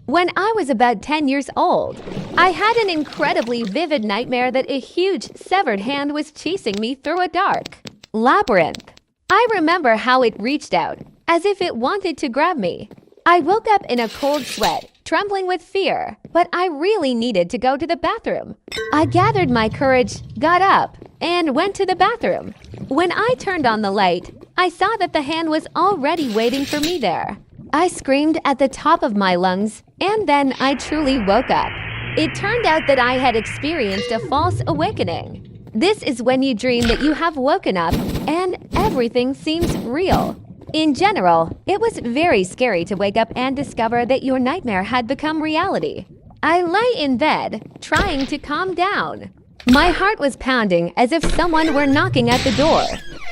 When I was about 10 years old, I had an incredibly vivid nightmare that a huge, severed hand was chasing me through a dark labyrinth. I remember how it reached out, as if it wanted to grab me. I woke up in a cold sweat, trembling with fear, but I really needed to go to the bathroom. I gathered my courage, got up, and went to the bathroom. When I turned on the light, I saw that the hand was already waiting for me there. I screamed at the top of my lungs, and then I truly woke up. It turned out that I had experienced a false awakening. This is when you dream that you have woken up and everything seems real. In general, it was very scary to wake up and discover that your nightmare had become reality. I lay in bed, trying to calm down. My heart was pounding as if someone were knocking at the door.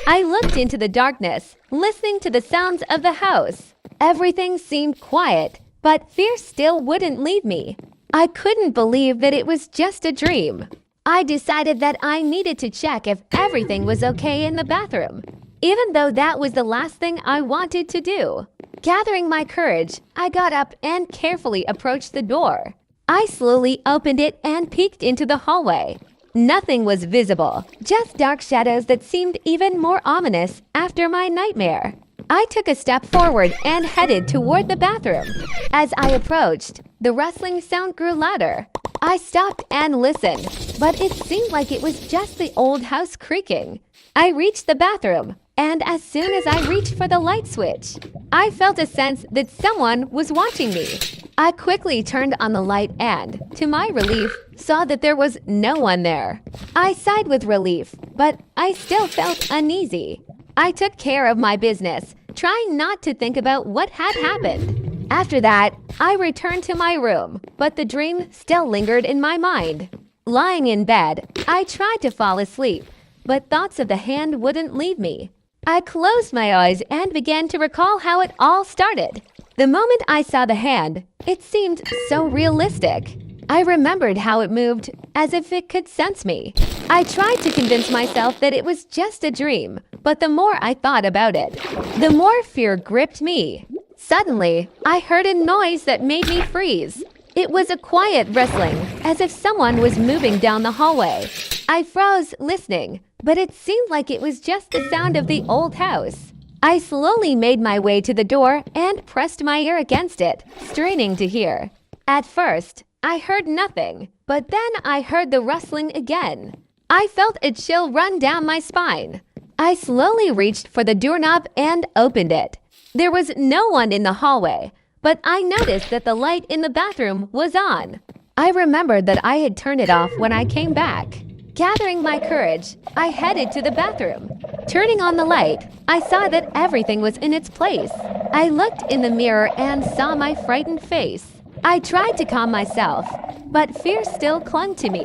I looked into the darkness, listening to the sounds of the house. Everything seemed quiet, but fear still wouldn't leave me. I couldn't believe that it was just a dream. I decided that I needed to check if everything was okay in the bathroom, even though that was the last thing I wanted to do. Gathering my courage, I got up and carefully approached the door. I slowly opened it and peeked into the hallway. Nothing was visible, just dark shadows that seemed even more ominous after my nightmare. I took a step forward and headed toward the bathroom. As I approached, the rustling sound grew louder. I stopped and listened, but it seemed like it was just the old house creaking. I reached the bathroom, and as soon as I reached for the light switch, I felt a sense that someone was watching me. I quickly turned on the light and, to my relief, saw that there was no one there. I sighed with relief, but I still felt uneasy. I took care of my business, trying not to think about what had happened. After that, I returned to my room, but the dream still lingered in my mind. Lying in bed, I tried to fall asleep, but thoughts of the hand wouldn't leave me. I closed my eyes and began to recall how it all started. The moment I saw the hand, it seemed so realistic. I remembered how it moved, as if it could sense me. I tried to convince myself that it was just a dream, but the more I thought about it, the more fear gripped me. Suddenly, I heard a noise that made me freeze. It was a quiet rustling, as if someone was moving down the hallway. I froze, listening, but it seemed like it was just the sound of the old house. I slowly made my way to the door and pressed my ear against it, straining to hear. At first, I heard nothing, but then I heard the rustling again. I felt a chill run down my spine. I slowly reached for the doorknob and opened it. There was no one in the hallway, but I noticed that the light in the bathroom was on. I remembered that I had turned it off when I came back. Gathering my courage, I headed to the bathroom. Turning on the light, I saw that everything was in its place. I looked in the mirror and saw my frightened face. I tried to calm myself, but fear still clung to me.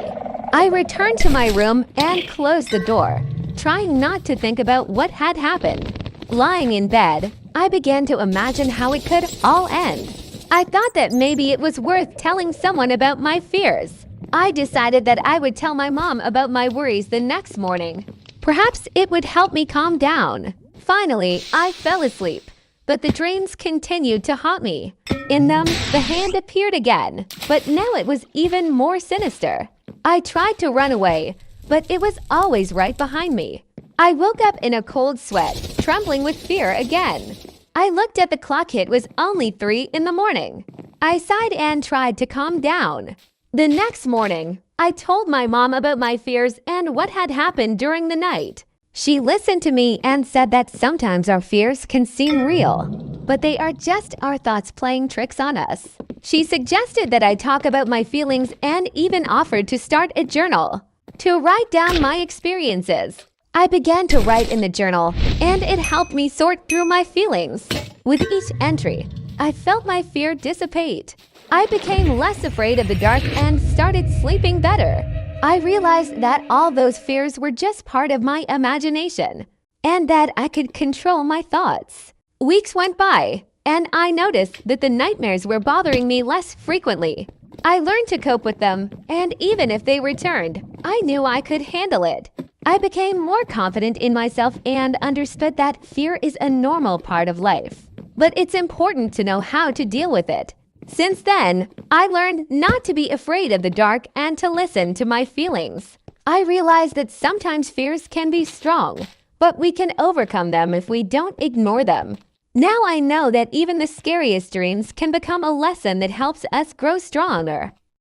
I returned to my room and closed the door, trying not to think about what had happened. Lying in bed, I began to imagine how it could all end. I thought that maybe it was worth telling someone about my fears. I decided that I would tell my mom about my worries the next morning. Perhaps it would help me calm down. Finally, I fell asleep, but the dreams continued to haunt me. In them, the hand appeared again, but now it was even more sinister. I tried to run away, but it was always right behind me. I woke up in a cold sweat, trembling with fear again. I looked at the clock. It was only 3 in the morning. I sighed and tried to calm down. The next morning, I told my mom about my fears and what had happened during the night. She listened to me and said that sometimes our fears can seem real, but they are just our thoughts playing tricks on us. She suggested that I talk about my feelings and even offered to start a journal to write down my experiences. I began to write in the journal, and it helped me sort through my feelings. With each entry, I felt my fear dissipate. I became less afraid of the dark and started sleeping better. I realized that all those fears were just part of my imagination, and that I could control my thoughts. Weeks went by, and I noticed that the nightmares were bothering me less frequently. I learned to cope with them, and even if they returned, I knew I could handle it. I became more confident in myself and understood that fear is a normal part of life. But it's important to know how to deal with it. Since then, I learned not to be afraid of the dark and to listen to my feelings. I realized that sometimes fears can be strong, but we can overcome them if we don't ignore them. Now I know that even the scariest dreams can become a lesson that helps us grow stronger.